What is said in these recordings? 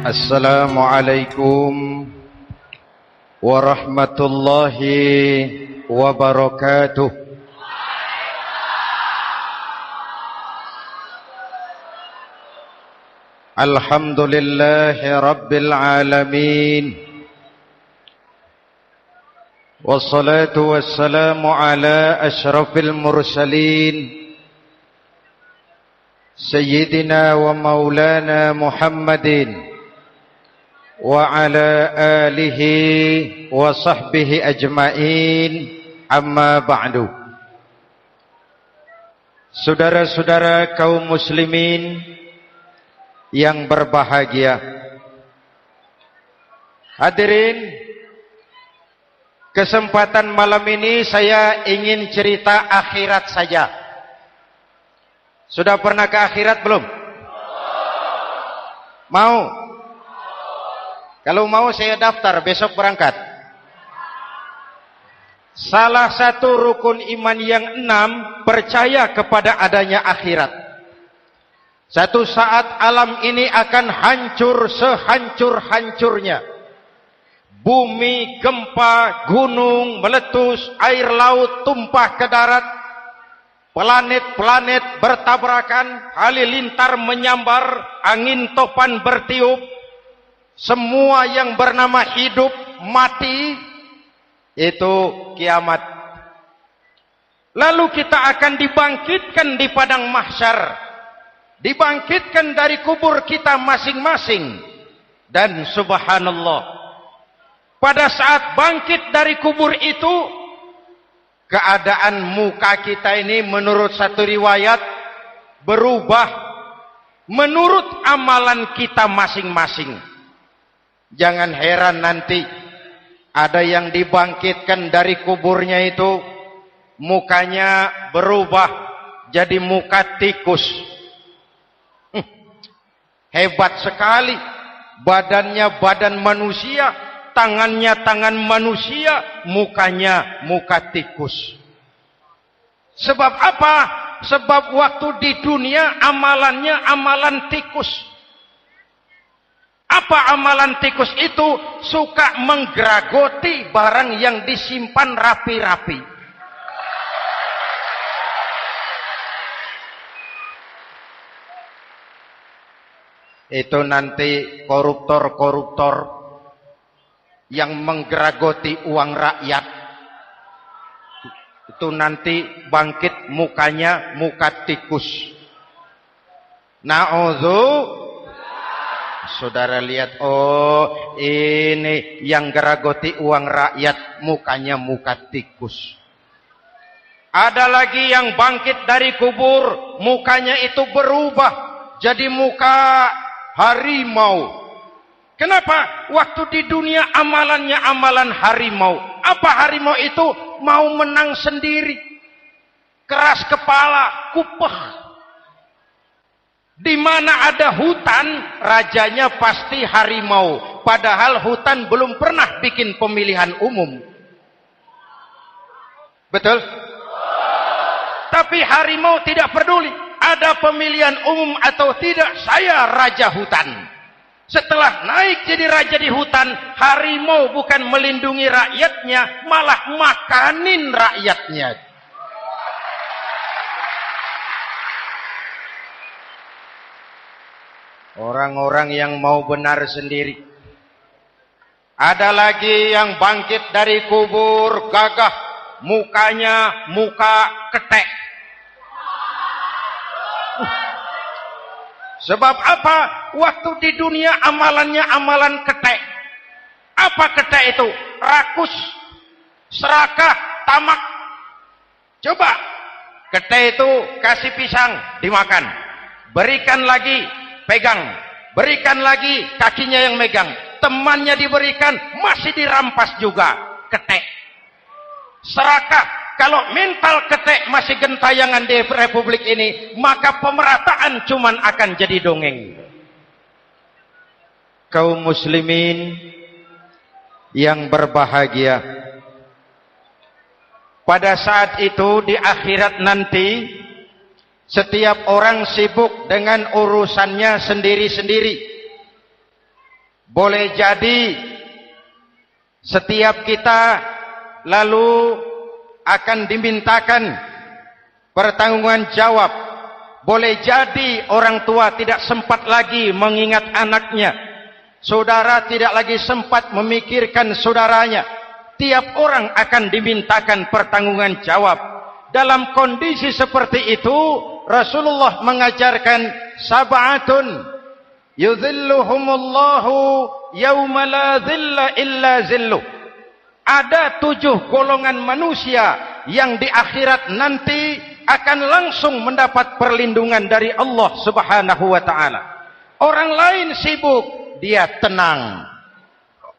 Assalamualaikum warahmatullahi wabarakatuh. Alhamdulillahi rabbil alamin. Wassalatu wassalamu ala asyrafil mursalin Sayyidina wa maulana Muhammadin wa ala alihi wa sahbihi ajma'in, amma ba'du. Saudara-saudara kaum muslimin yang berbahagia, hadirin, kesempatan malam ini saya ingin cerita akhirat saja. Sudah pernah ke akhirat belum? Mau? Kalau mau saya daftar, besok berangkat. Salah satu rukun iman yang 6, percaya kepada adanya akhirat. Satu saat alam ini akan hancur sehancur-hancurnya. Bumi, gempa, gunung, meletus, air laut tumpah ke darat. Planet-planet bertabrakan, halilintar menyambar, angin topan bertiup. Semua yang bernama hidup, mati, itu kiamat. Lalu kita akan dibangkitkan di padang mahsyar, dibangkitkan dari kubur kita masing-masing. Dan subhanallah, pada saat bangkit dari kubur itu, keadaan muka kita ini menurut satu riwayat berubah menurut amalan kita masing-masing. Jangan heran nanti ada yang dibangkitkan dari kuburnya itu mukanya berubah jadi muka tikus. Hebat sekali, badannya badan manusia, tangannya tangan manusia, mukanya muka tikus. Sebab apa? Sebab waktu di dunia amalannya amalan tikus. Apa amalan tikus itu? Suka menggeragoti barang yang disimpan rapi-rapi. Itu nanti koruptor-koruptor yang menggeragoti uang rakyat, itu nanti bangkit mukanya muka tikus. Na'udzu. Saudara lihat, oh ini yang geragoti uang rakyat, mukanya muka tikus. Ada lagi yang bangkit dari kubur, mukanya itu berubah jadi muka harimau. Kenapa? Waktu di dunia amalannya amalan harimau. Apa harimau itu? Mau menang sendiri, keras kepala, kupeh. Di mana ada hutan, rajanya pasti harimau. Padahal hutan belum pernah bikin pemilihan umum. Betul? Tapi harimau tidak peduli ada pemilihan umum atau tidak, saya raja hutan. Setelah naik jadi raja di hutan, harimau bukan melindungi rakyatnya, malah makanin rakyatnya. Orang-orang yang mau benar sendiri. Ada lagi yang bangkit dari kubur gagah, mukanya muka ketek. Sebab apa? Waktu di dunia amalannya amalan ketek. Apa ketek itu? Rakus, serakah, tamak. Coba, ketek itu kasih pisang, dimakan. Berikan lagi, pegang. Berikan lagi, kakinya yang megang. Temannya diberikan, masih dirampas juga. Ketek. Serakah. Kalau mental ketek masih gentayangan di republik ini, maka pemerataan cuman akan jadi dongeng. Kaum muslimin yang berbahagia, pada saat itu di akhirat nanti, setiap orang sibuk dengan urusannya sendiri-sendiri. boleh jadi setiap kita lalu akan dimintakan pertanggungjawaban jawab. Boleh jadi orang tua tidak sempat lagi mengingat anaknya, saudara tidak lagi sempat memikirkan saudaranya. Tiap orang akan dimintakan pertanggungjawaban jawab. Dalam kondisi seperti itu, Rasulullah mengajarkan sab'atun yudhilluhumullahu yawma la dhilla illa zilluh. Ada 7 golongan manusia yang di akhirat nanti akan langsung mendapat perlindungan dari Allah Subhanahu wa taala. Orang lain sibuk, dia tenang.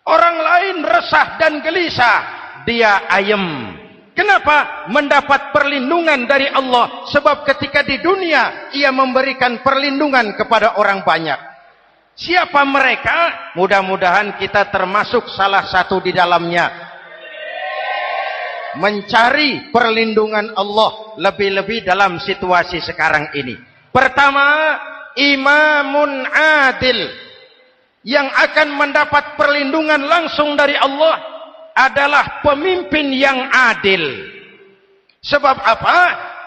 Orang lain resah dan gelisah, dia ayem. Kenapa? Mendapat perlindungan dari Allah. Sebab ketika di dunia ia memberikan perlindungan kepada orang banyak. Siapa mereka? Mudah-mudahan kita termasuk salah satu di dalamnya. Mencari perlindungan Allah lebih-lebih dalam situasi sekarang ini. Pertama, imamun adil. Yang akan mendapat perlindungan langsung dari Allah adalah pemimpin yang adil. Sebab apa?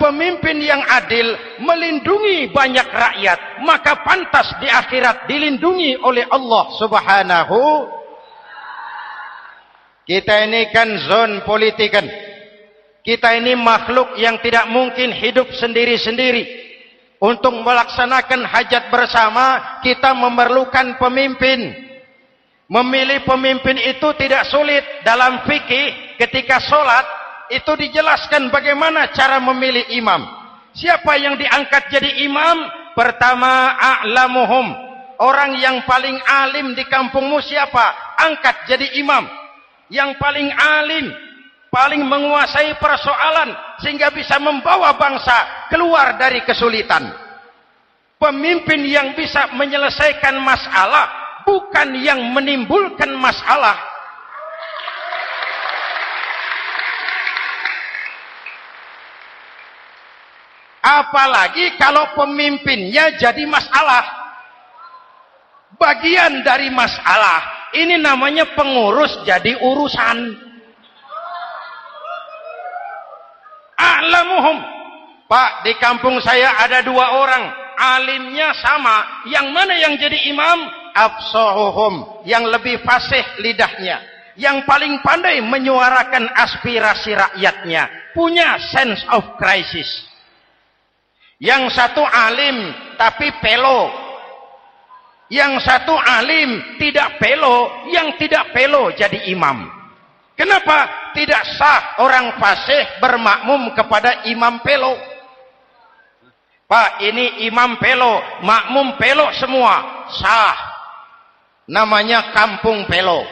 Pemimpin yang adil melindungi banyak rakyat, maka pantas di akhirat dilindungi oleh Allah Subhanahu. Kita ini kan zon politikan. Kita ini makhluk yang tidak mungkin hidup sendiri-sendiri. Untuk melaksanakan hajat bersama, kita memerlukan pemimpin. Memilih pemimpin itu tidak sulit. Dalam fikih, ketika sholat, itu dijelaskan bagaimana cara memilih imam. Siapa yang diangkat jadi imam? Pertama, a'lamuhum. Orang yang paling alim di kampungmu siapa? Angkat jadi imam. Yang paling alim, paling menguasai persoalan, sehingga bisa membawa bangsa keluar dari kesulitan. Pemimpin yang bisa menyelesaikan masalah, bukan yang menimbulkan masalah. Apalagi kalau pemimpinnya jadi masalah. Bagian dari masalah. Ini namanya pengurus jadi urusan. A'lamuhum. Pak, di kampung saya ada 2 orang. Alimnya sama. Yang mana yang jadi imam? Afsahuhum. Yang lebih fasih lidahnya. Yang paling pandai menyuarakan aspirasi rakyatnya. Punya sense of crisis. Yang satu alim tapi pelo. Yang satu alim tidak pelo. Yang tidak pelo jadi imam. Kenapa? Tidak sah orang fasih bermakmum kepada imam pelo. Pak, ini imam pelo, makmum pelo semua. Sah. Namanya kampung pelo.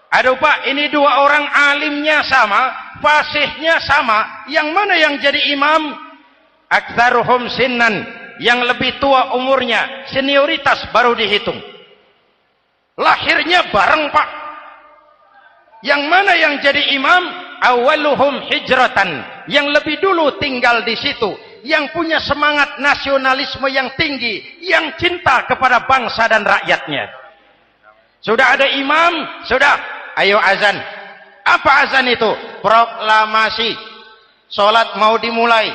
Aduh Pak, ini 2 orang alimnya sama, fasihnya sama. Yang mana yang jadi imam? Aktsaruhum sinnan. Yang lebih tua umurnya, senioritas baru dihitung. Lahirnya bareng Pak. Yang mana yang jadi imam? Awaluhum hijratan. Yang lebih dulu tinggal di situ. Yang punya semangat nasionalisme yang tinggi. Yang cinta kepada bangsa dan rakyatnya. Sudah ada imam? Sudah. Ayo azan. Apa azan itu? Proklamasi. Sholat mau dimulai.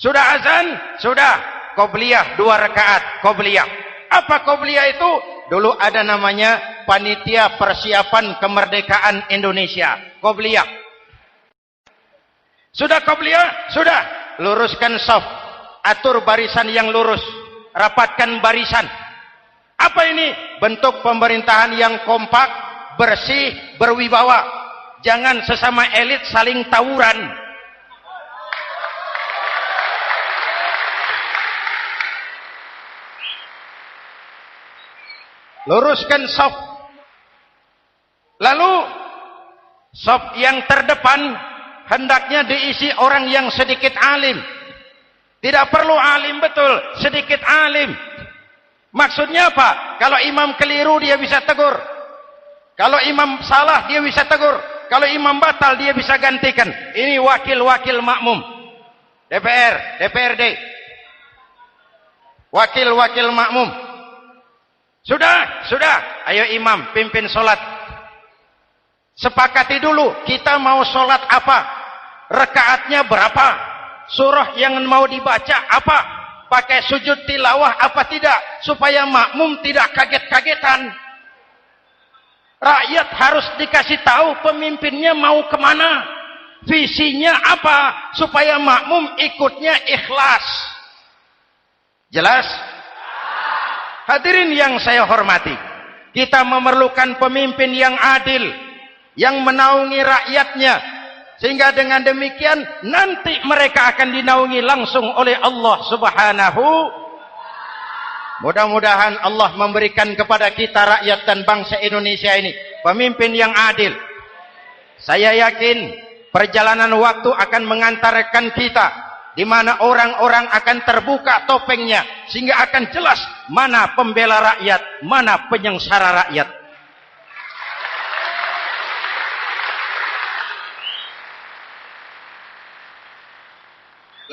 Sudah azan? Sudah. Qobliyah 2 rakaat. Qobliyah. Apa qobliyah itu? Dulu ada namanya Panitia Persiapan Kemerdekaan Indonesia. Qobliyah. Sudah qobliyah? Sudah. Luruskan shaf. Atur barisan yang lurus. Rapatkan barisan. Apa ini? Bentuk pemerintahan yang kompak, bersih, berwibawa. Jangan sesama elit saling tawuran. Luruskan shaf. Lalu shaf yang terdepan hendaknya diisi orang yang sedikit alim. Tidak perlu alim betul, sedikit alim. Maksudnya apa? Kalau imam keliru dia bisa tegur. Kalau imam salah dia bisa tegur. Kalau imam batal dia bisa gantikan. Ini wakil-wakil makmum. DPR, DPRD. wakil-wakil makmum. Sudah. Ayo imam, pimpin sholat. Sepakati dulu, kita mau sholat apa? Rakaatnya berapa? Surah yang mau dibaca apa? Pakai sujud tilawah apa tidak? Supaya makmum tidak kaget-kagetan. Rakyat harus dikasih tahu pemimpinnya mau kemana. Visinya apa? Supaya makmum ikutnya ikhlas. Jelas? Hadirin yang saya hormati, kita memerlukan pemimpin yang adil, yang menaungi rakyatnya, sehingga dengan demikian nanti mereka akan dinaungi langsung oleh Allah Subhanahu. Mudah-mudahan Allah memberikan kepada kita rakyat dan bangsa Indonesia ini pemimpin yang adil. Saya yakin perjalanan waktu akan mengantarkan kita di mana orang-orang akan terbuka topengnya, sehingga akan jelas mana pembela rakyat, mana penyengsara rakyat.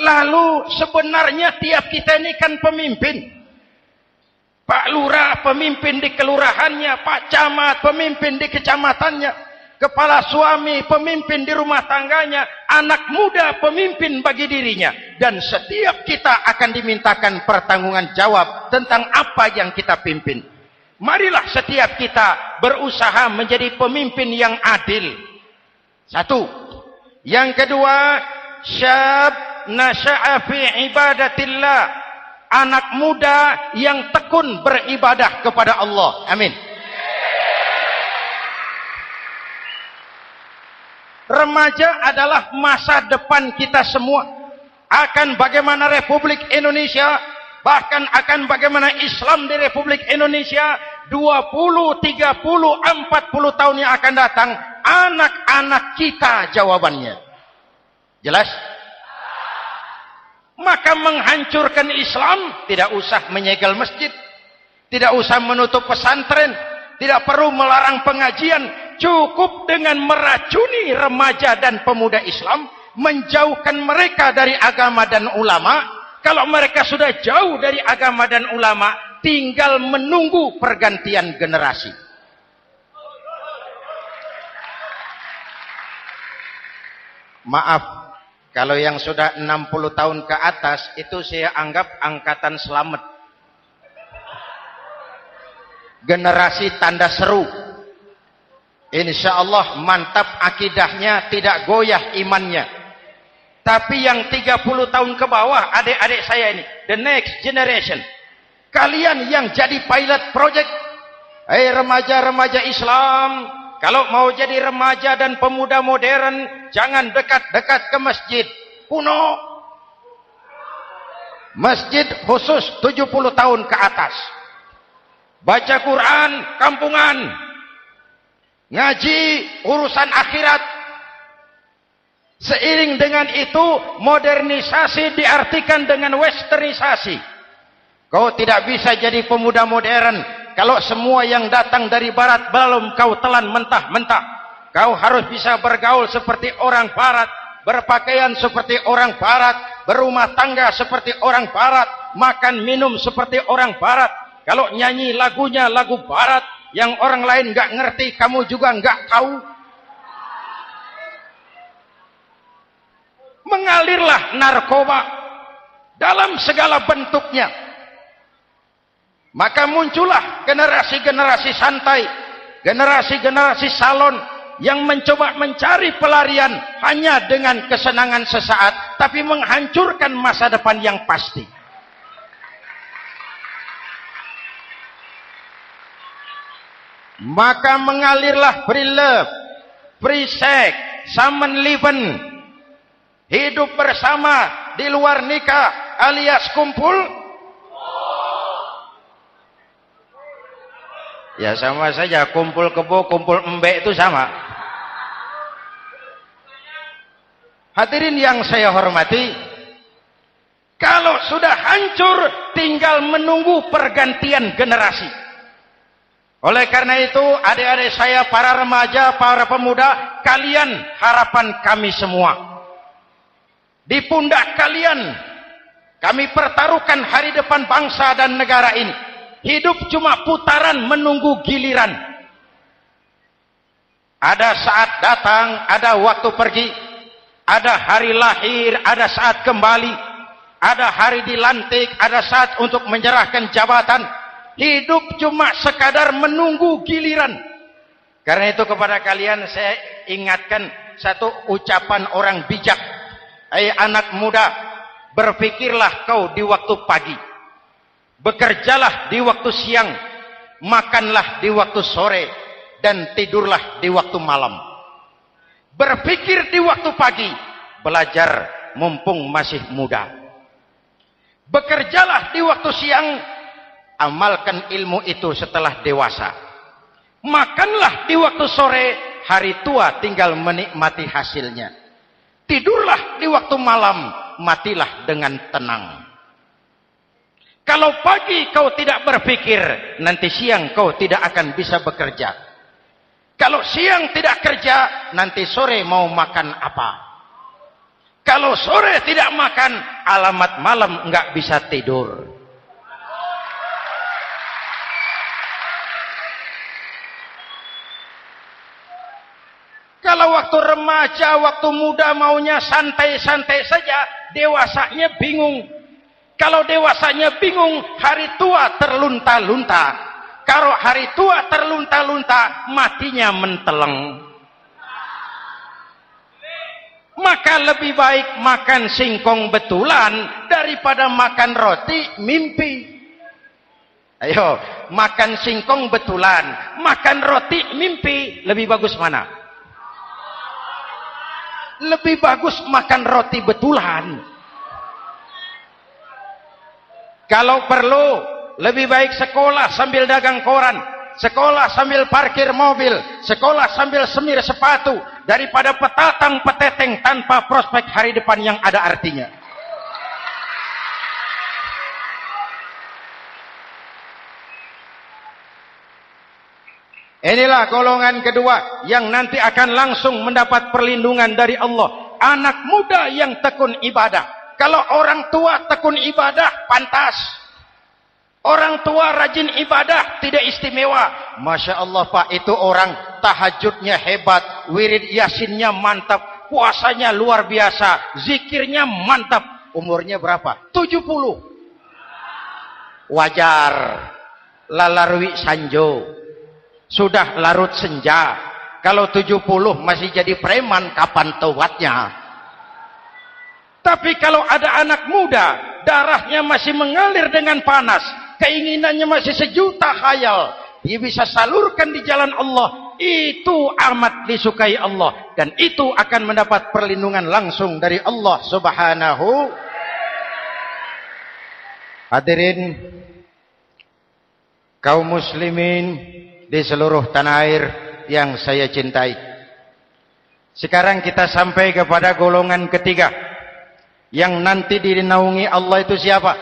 Lalu sebenarnya tiap kita ini kan pemimpin. Pak Lurah pemimpin di kelurahannya, Pak Camat pemimpin di kecamatannya, kepala suami pemimpin di rumah tangganya, anak muda pemimpin bagi dirinya. Dan setiap kita akan dimintakan pertanggungan jawab tentang apa yang kita pimpin. Marilah setiap kita berusaha menjadi pemimpin yang adil. Satu. Yang kedua, syab nasya'a fi ibadatillah. Anak muda yang tekun beribadah kepada Allah. Amin. Remaja adalah masa depan kita semua. Akan bagaimana Republik Indonesia, bahkan akan bagaimana Islam di Republik Indonesia 20, 30, 40 tahun yang akan datang, anak-anak kita jawabannya. Jelas? Maka menghancurkan Islam tidak usah menyegel masjid, tidak usah menutup pesantren, tidak perlu melarang pengajian. Cukup dengan meracuni remaja dan pemuda Islam, menjauhkan mereka dari agama dan ulama. Kalau mereka sudah jauh dari agama dan ulama, tinggal menunggu pergantian generasi. Maaf, kalau yang sudah 60 tahun ke atas, itu saya anggap angkatan selamat. Generasi tanda seru. Insya Allah mantap akidahnya, tidak goyah imannya. Tapi yang 30 tahun ke bawah, adik-adik saya ini, the next generation, kalian yang jadi pilot project, remaja-remaja Islam, kalau mau jadi remaja dan pemuda modern, jangan dekat-dekat ke masjid kuno. Masjid khusus 70 tahun ke atas. Baca Quran kampungan. Ngaji urusan akhirat. Seiring dengan itu, modernisasi diartikan dengan westernisasi. Kau tidak bisa jadi pemuda modern kalau semua yang datang dari barat belum kau telan mentah-mentah. Kau harus bisa bergaul seperti orang barat, berpakaian seperti orang barat, berumah tangga seperti orang barat, makan minum seperti orang barat. Kalau nyanyi lagunya lagu barat yang orang lain nggak ngerti, kamu juga nggak tahu. Mengalirlah narkoba dalam segala bentuknya. Maka muncullah generasi-generasi santai, generasi-generasi salon yang mencoba mencari pelarian hanya dengan kesenangan sesaat, tapi menghancurkan masa depan yang pasti. Maka mengalirlah free love, free sex, Samenleben, hidup bersama di luar nikah alias kumpul. Ya sama saja, kumpul kebo, kumpul embek itu sama. Hadirin yang saya hormati, kalau sudah hancur tinggal menunggu pergantian generasi. Oleh karena itu, adik-adik saya, para remaja, para pemuda, kalian harapan kami semua. Di pundak kalian Kami pertaruhkan hari depan bangsa dan negara ini. Hidup cuma putaran menunggu giliran. Ada saat datang, ada waktu pergi. Ada hari lahir, ada saat kembali. Ada hari dilantik, ada saat untuk menyerahkan jabatan. Hidup cuma sekadar menunggu giliran. Karena itu kepada kalian saya ingatkan satu ucapan orang bijak. Hai anak muda, berpikirlah kau di waktu pagi. Bekerjalah di waktu siang. Makanlah di waktu sore. Dan tidurlah di waktu malam. Berpikir di waktu pagi. Belajar mumpung masih muda. Bekerjalah di waktu siang. Amalkan ilmu itu setelah dewasa. Makanlah di waktu sore. Hari tua tinggal menikmati hasilnya. Tidurlah di waktu malam. Matilah dengan tenang. Kalau pagi kau tidak berpikir, nanti siang kau tidak akan bisa bekerja. Kalau siang tidak kerja, nanti sore mau makan apa? Kalau sore tidak makan, alamat malam enggak bisa tidur. Kalau waktu remaja, waktu muda maunya santai-santai saja, dewasanya bingung. Kalau dewasanya bingung, hari tua terlunta-lunta. Kalau hari tua terlunta-lunta, matinya menteleng. Maka lebih baik makan singkong betulan daripada makan roti mimpi. Ayo, makan singkong betulan, makan roti mimpi, lebih bagus mana? Lebih bagus makan roti betulan. Kalau perlu, lebih baik sekolah sambil dagang koran, sekolah sambil parkir mobil, sekolah sambil semir sepatu, daripada petatang peteteng tanpa prospek hari depan yang ada artinya. Inilah golongan kedua yang nanti akan langsung mendapat perlindungan dari Allah. Anak muda yang tekun ibadah. Kalau orang tua tekun ibadah, pantas. Orang tua rajin ibadah, tidak istimewa. Masya Allah Pak, itu orang tahajudnya hebat, wirid yasinnya mantap, puasanya luar biasa, zikirnya mantap. Umurnya berapa? 70. Wajar. Lalarwi sanjo. Sudah larut senja. Kalau 70 masih jadi preman, kapan taubatnya? Tapi kalau ada anak muda, darahnya masih mengalir dengan panas, keinginannya masih sejuta khayal, dia bisa salurkan di jalan Allah, itu amat disukai Allah, dan itu akan mendapat perlindungan langsung dari Allah Subhanahu. Hadirin kaum muslimin di seluruh tanah air yang saya cintai. Sekarang kita sampai kepada golongan ketiga. Yang nanti dinaungi Allah itu siapa?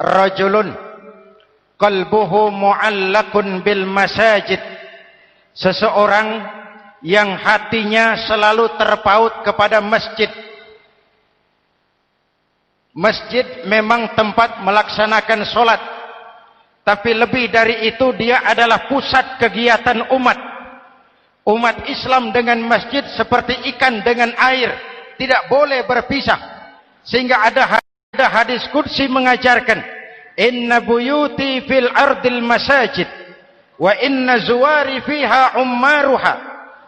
Rajulun qalbuhu mu'allakun bil masajid. Seseorang yang hatinya selalu terpaut kepada masjid. Masjid memang tempat melaksanakan solat, tapi lebih dari itu dia adalah pusat kegiatan umat. Umat Islam dengan masjid seperti ikan dengan air, tidak boleh berpisah. Sehingga ada hadis qudsi mengajarkan, inna buyuti fil ardil masajid wa inna zuwari fiha ummaruha.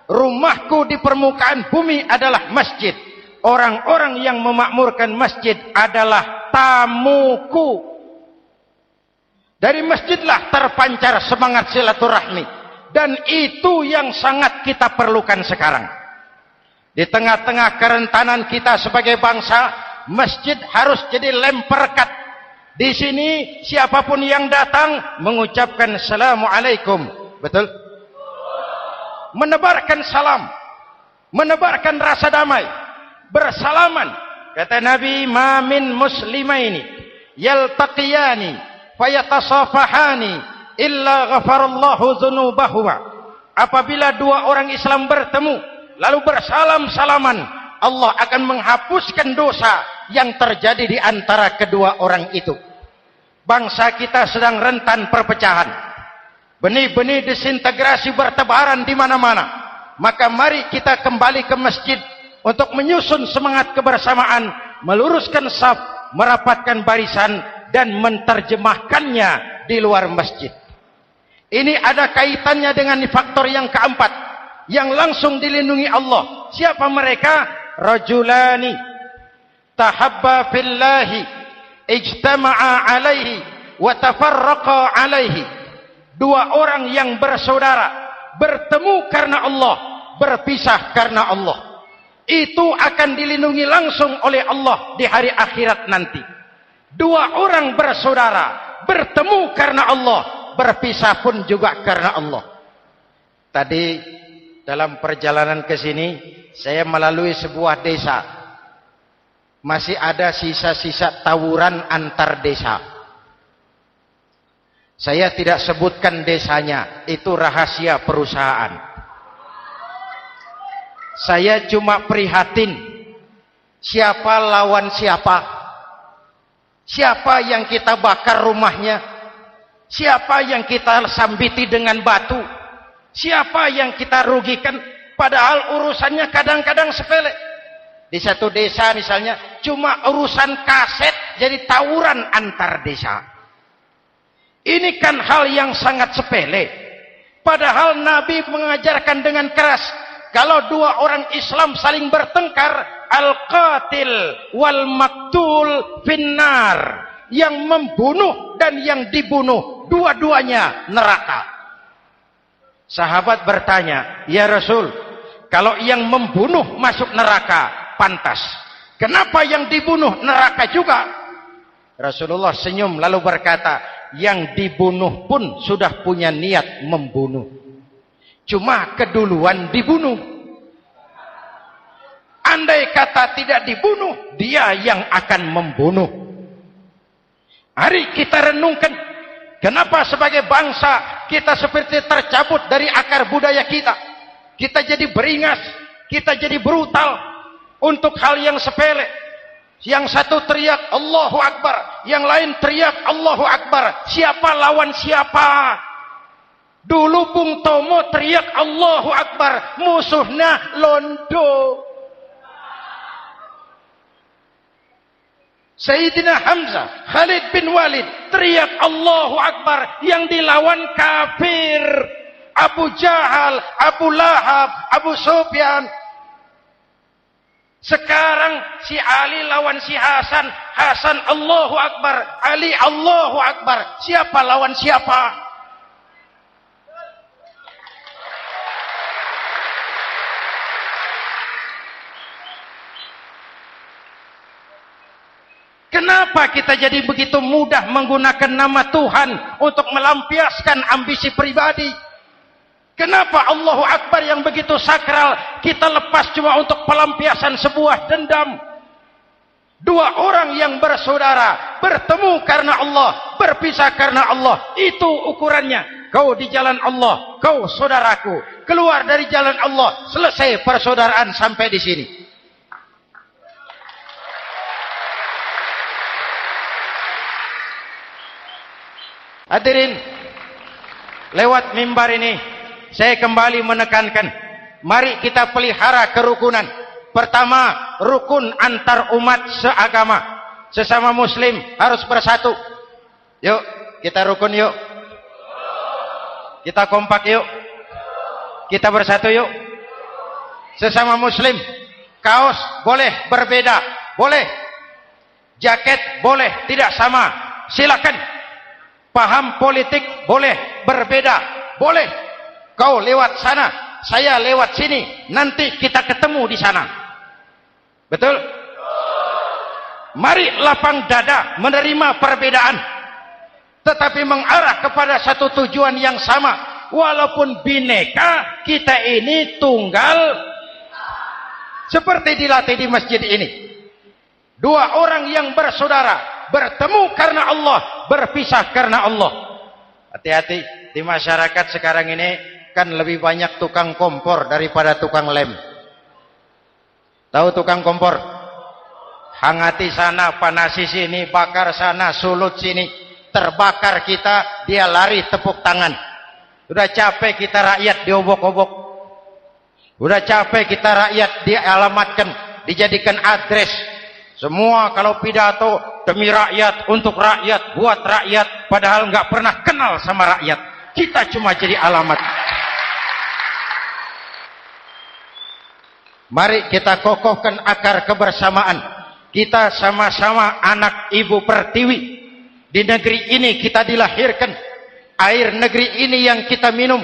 Rumahku di permukaan bumi adalah masjid. Orang-orang yang memakmurkan masjid adalah tamuku. Dari masjidlah terpancar semangat silaturahmi, dan itu yang sangat kita perlukan sekarang. Di tengah-tengah kerentanan kita sebagai bangsa, masjid harus jadi lem perekat. Di sini siapapun yang datang mengucapkan assalamualaikum, betul? Menebarkan salam, menebarkan rasa damai, bersalaman. Kata Nabi, ma min muslimaini yaltaqiyani fayatasafahani illa ghafarallahu dzunubahuma. Apabila dua orang Islam bertemu lalu bersalam-salaman, Allah akan menghapuskan dosa yang terjadi di antara kedua orang itu. Bangsa kita sedang rentan perpecahan. Benih-benih disintegrasi bertebaran di mana-mana. Maka mari kita kembali ke masjid untuk menyusun semangat kebersamaan, meluruskan saf, merapatkan barisan, dan menerjemahkannya di luar masjid. Ini ada kaitannya dengan faktor yang keempat, yang langsung dilindungi Allah. Siapa mereka? Rajulani tahabba fillahi ijtama'a alaihi wa tafarraqa alaihi. Dua orang yang bersaudara, bertemu karena Allah, berpisah karena Allah. Itu akan dilindungi langsung oleh Allah di hari akhirat nanti. Dua orang bersaudara, bertemu karena Allah, berpisah pun juga karena Allah. Tadi dalam perjalanan ke sini, saya melalui sebuah desa. Masih ada sisa-sisa tawuran antar desa. Saya tidak sebutkan desanya, itu rahasia perusahaan. Saya cuma prihatin, siapa lawan siapa? Siapa yang kita bakar rumahnya? Siapa yang kita sambiti dengan batu? Siapa yang kita rugikan? Padahal urusannya kadang-kadang sepele. Di satu desa misalnya, cuma urusan kaset jadi tawuran antar desa. Ini kan hal yang sangat sepele. Padahal Nabi mengajarkan dengan keras, kalau dua orang Islam saling bertengkar, al-qatil wal maktul finnar. Yang membunuh dan yang dibunuh, dua-duanya neraka. Sahabat bertanya, ya Rasul, kalau yang membunuh masuk neraka, pantas. Kenapa yang dibunuh neraka juga? Rasulullah senyum lalu berkata, yang dibunuh pun sudah punya niat membunuh. Cuma keduluan dibunuh. Andai kata tidak dibunuh, dia yang akan membunuh. Mari kita renungkan, kenapa sebagai bangsa kita seperti tercabut dari akar budaya kita. Kita jadi beringas, kita jadi brutal untuk hal yang sepele. Yang satu teriak Allahu Akbar, yang lain teriak Allahu Akbar. Siapa lawan siapa? Dulu Bung Tomo teriak Allahu Akbar, musuhnya londo. Sayyidina Hamzah, Khalid bin Walid teriak Allahu Akbar, yang dilawan kafir. Abu Jahal, Abu Lahab, Abu Sufyan. Sekarang si Ali lawan si Hasan, Hasan Allahu Akbar, Ali Allahu Akbar. Siapa lawan siapa? Kenapa kita jadi begitu mudah menggunakan nama Tuhan untuk melampiaskan ambisi pribadi? Kenapa Allahu Akbar yang begitu sakral kita lepas cuma untuk pelampiasan sebuah dendam? Dua orang yang bersaudara bertemu karena Allah, berpisah karena Allah. Itu ukurannya. Kau di jalan Allah, kau saudaraku. Keluar dari jalan Allah, selesai persaudaraan sampai di sini. Hadirin, lewat mimbar ini saya kembali menekankan, mari kita pelihara kerukunan. Pertama, rukun antar umat seagama. Sesama muslim harus bersatu. Yuk, kita rukun yuk. Kita kompak yuk. Kita bersatu yuk. Sesama muslim, kaos boleh berbeda, boleh. Jaket boleh tidak sama, silakan. Paham politik boleh berbeda, boleh. Kau lewat sana, saya lewat sini, nanti kita ketemu di sana. Betul? Mari lapang dada menerima perbedaan, tetapi mengarah kepada satu tujuan yang sama. Walaupun bineka, kita ini tunggal. Seperti dilatih di masjid ini. Dua orang yang bersaudara bertemu karena Allah, berpisah karena Allah. Hati-hati, di masyarakat sekarang ini kan lebih banyak tukang kompor daripada tukang lem. Tahu tukang kompor? Hangati sana, panasi sini, bakar sana, sulut sini. Terbakar kita, dia lari tepuk tangan. Udah capek kita rakyat diobok-obok. Udah capek kita rakyat dialamatkan, dijadikan address. Semua kalau pidato demi rakyat, untuk rakyat, buat rakyat, padahal nggak pernah kenal sama rakyat. Kita cuma jadi alamat. Mari kita kokohkan akar kebersamaan. Kita sama-sama anak Ibu Pertiwi. Di negeri ini kita dilahirkan. Air negeri ini yang kita minum.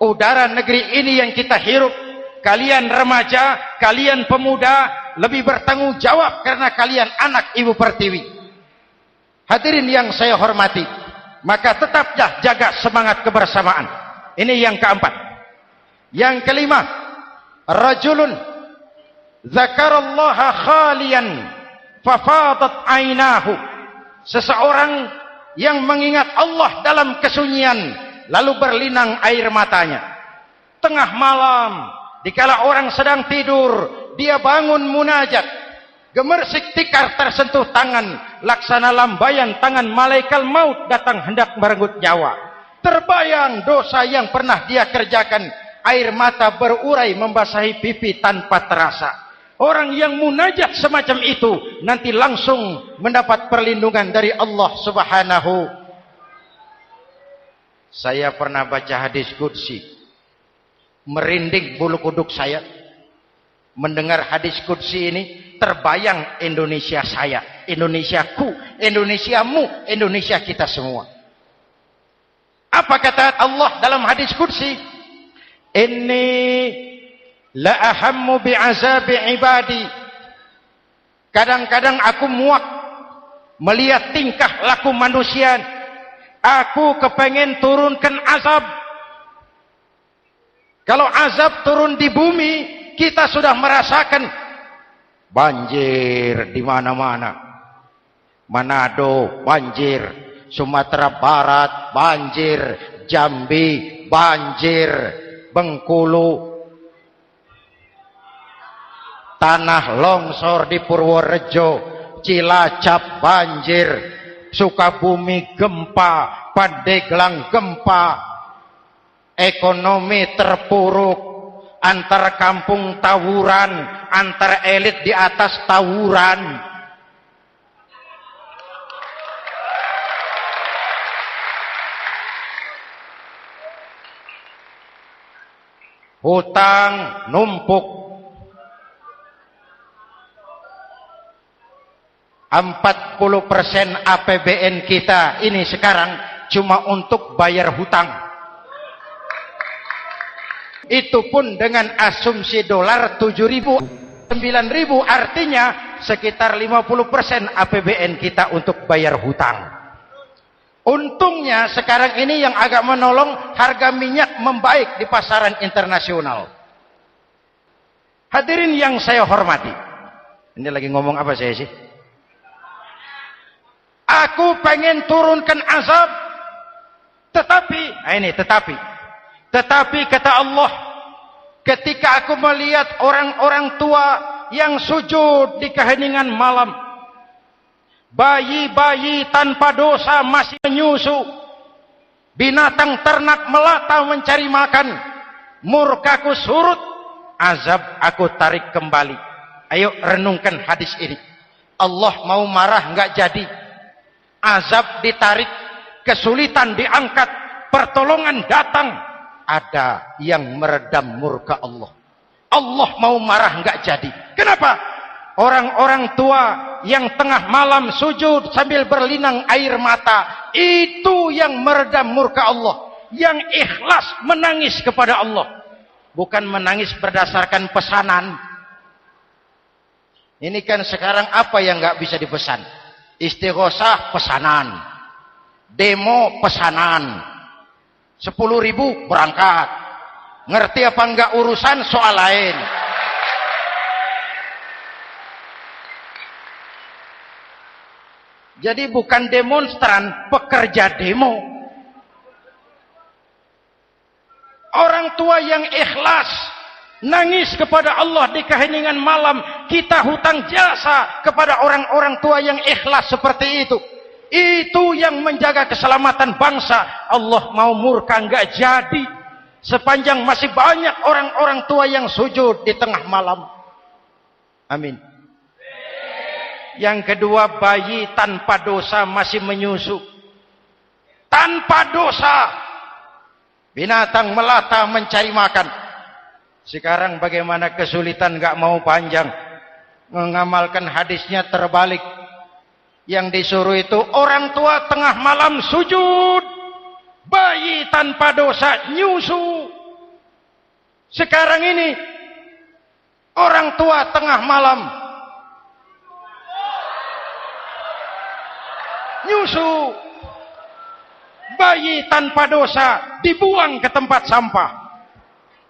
Udara negeri ini yang kita hirup. Kalian remaja, kalian pemuda, lebih bertanggung jawab karena kalian anak Ibu Pertiwi. Hadirin yang saya hormati, maka tetaplah jaga semangat kebersamaan. Ini yang keempat. Yang kelima, rajulun zakarallaha khalian fafadat ainahu. Seseorang yang mengingat Allah dalam kesunyian lalu berlinang air matanya. Tengah malam, dikala orang sedang tidur, dia bangun munajat. Gemersik tikar tersentuh tangan, laksana lambaian tangan malaikat maut datang hendak merenggut nyawa. Terbayang dosa yang pernah dia kerjakan, air mata berurai membasahi pipi tanpa terasa. Orang yang munajat semacam itu nanti langsung mendapat perlindungan dari Allah Subhanahu. Saya pernah baca hadis qudsi, merinding bulu kuduk saya mendengar hadis qudsi ini. Terbayang Indonesia saya, Indonesiaku, Indonesiamu, Indonesia kita semua. Apa kata Allah dalam hadis qudsi? Inni la ahammu bi'azabi ibadi. Kadang-kadang aku muak melihat tingkah laku manusia. Aku kepengen turunkan azab. Kalau azab turun di bumi, kita sudah merasakan banjir di mana-mana. Manado banjir, Sumatera Barat banjir, Jambi banjir, Bengkulu, tanah longsor di Purworejo, Cilacap banjir, Sukabumi gempa, Pandeglang gempa, ekonomi terpuruk, antar kampung tawuran, antar elit di atas tawuran. Hutang numpuk. 40% APBN kita ini sekarang cuma untuk bayar hutang. Itu pun dengan asumsi dolar 7.000, 9.000, artinya sekitar 50% APBN kita untuk bayar hutang. Untungnya sekarang ini yang agak menolong, harga minyak membaik di pasaran internasional. Hadirin yang saya hormati, ini lagi ngomong apa saya sih? Aku pengen turunkan azab, tetapi kata Allah, ketika aku melihat orang-orang tua yang sujud di keheningan malam, bayi-bayi tanpa dosa masih menyusu, binatang ternak melata mencari makan, murkaku surut, azab aku tarik kembali. Ayo renungkan hadis ini. Allah mau marah nggak jadi, azab ditarik, kesulitan diangkat, pertolongan datang, ada yang meredam murka Allah. Allah mau marah nggak jadi. Kenapa? Orang-orang tua yang tengah malam sujud sambil berlinang air mata, itu yang meredam murka Allah. Yang ikhlas menangis kepada Allah, bukan menangis berdasarkan pesanan. Ini kan sekarang apa yang nggak bisa dipesan? Istighosah pesanan, demo pesanan, 10.000 berangkat. Ngerti apa enggak urusan soal lain. Jadi bukan demonstran, pekerja demo. Orang tua yang ikhlas nangis kepada Allah di keheningan malam, kita hutang jasa kepada orang-orang tua yang ikhlas seperti itu. Itu yang menjaga keselamatan bangsa. Allah mau murka enggak jadi sepanjang masih banyak orang-orang tua yang sujud di tengah malam. Amin. Yang kedua, bayi tanpa dosa masih menyusu. Tanpa dosa. Binatang melata mencari makan. Sekarang bagaimana kesulitan, enggak mau panjang. Mengamalkan hadisnya terbalik. Yang disuruh itu orang tua tengah malam sujud, bayi tanpa dosa nyusu. Sekarang ini orang tua tengah malam nyusu, bayi tanpa dosa dibuang ke tempat sampah.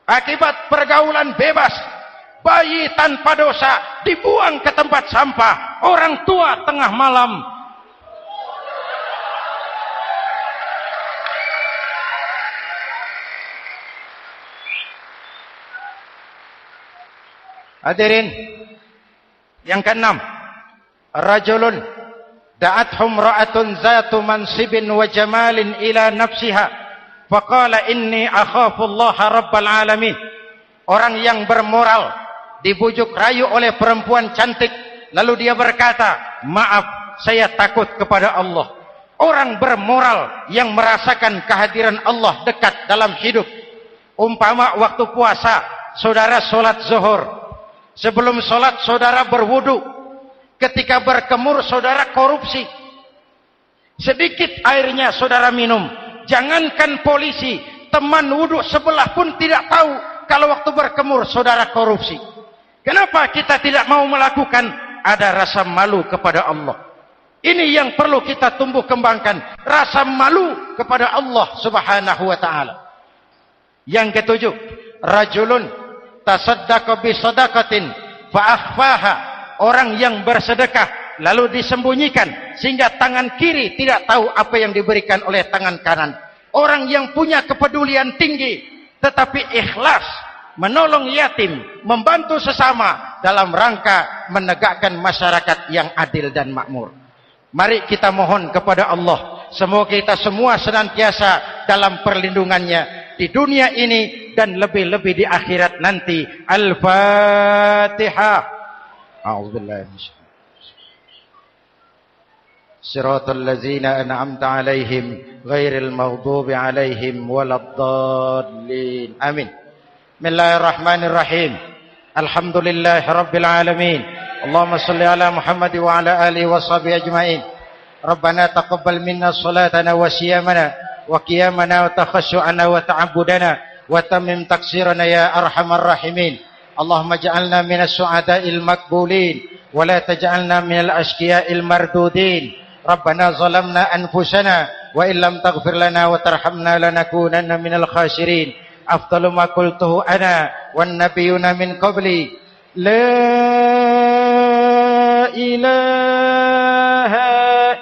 Akibat pergaulan bebas, bayi tanpa dosa dibuang ke tempat sampah. Orang tua tengah malam hadirin. Yang keenam, rajulun da'athum ra'atun zatu mansibin wa jamalin ila nafsiha faqala inni akhafu Allah rabbal alamin. Orang yang bermoral dibujuk rayu oleh perempuan cantik, lalu dia berkata, maaf, saya takut kepada Allah. Orang bermoral yang merasakan kehadiran Allah dekat dalam hidup. Umpama waktu puasa, saudara sholat zuhur. Sebelum sholat, saudara berwudu. Ketika berkemur, saudara korupsi. Sedikit airnya saudara minum. Jangankan polisi, teman wudu sebelah pun tidak tahu kalau waktu berkemur saudara korupsi. Kenapa kita tidak mau melakukan? Ada rasa malu kepada Allah. Ini yang perlu kita tumbuh kembangkan, rasa malu kepada Allah Subhanahu wa taala. Yang ketujuh, rajulun tasaddaqa bi shadaqatin fa akhfaha. Orang yang bersedekah lalu disembunyikan sehingga tangan kiri tidak tahu apa yang diberikan oleh tangan kanan. Orang yang punya kepedulian tinggi tetapi ikhlas menolong yatim, membantu sesama dalam rangka menegakkan masyarakat yang adil dan makmur. Mari kita mohon kepada Allah, semoga kita semua senantiasa dalam perlindungannya di dunia ini dan lebih-lebih di akhirat nanti. Al-Fatihah. A'udzubillahi Siratal ladzina an'amta 'alaihim ghairil maghdubi 'alaihim waladdallin. Amin. Bismillahirrahmanirrahim. Alhamdulillahi rabbil alamin. Allahumma salli ala Muhammad wa ala alihi wa sahbihi ajma'in. Rabbana taqabbal minna salatana wa siyamana wa qiyamana wa takhashu'ana wa ta'abbudana wa tammim taqsirana ya arhamar rahimin. Allahumma ja'alna minas su'ada'il maqbulin wa la taj'alna minal ashqiya'il mardudin. Rabbana zalamna anfusana wa illam taghfir lana wa tarhamna lanakunanna minal khasirin. Afdalu ma qultuhu ana wan nabiyuna min qabli la ilaha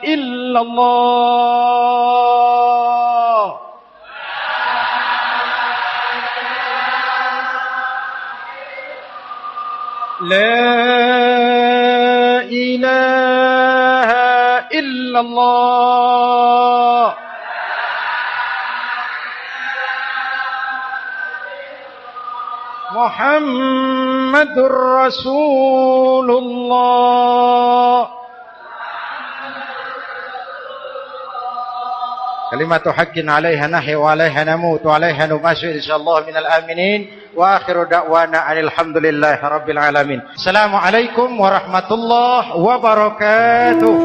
illallah. La ilaha illallah. Muhammadur Rasulullah. Kalimatu haqqin 'alaiha nahya wa 'alaiha namut wa 'alaiha numasyu insyaallah minal aminin wa akhiru da'wana alhamdulillahi rabbil alamin. Assalamualaikum warahmatullahi wabarakatuh.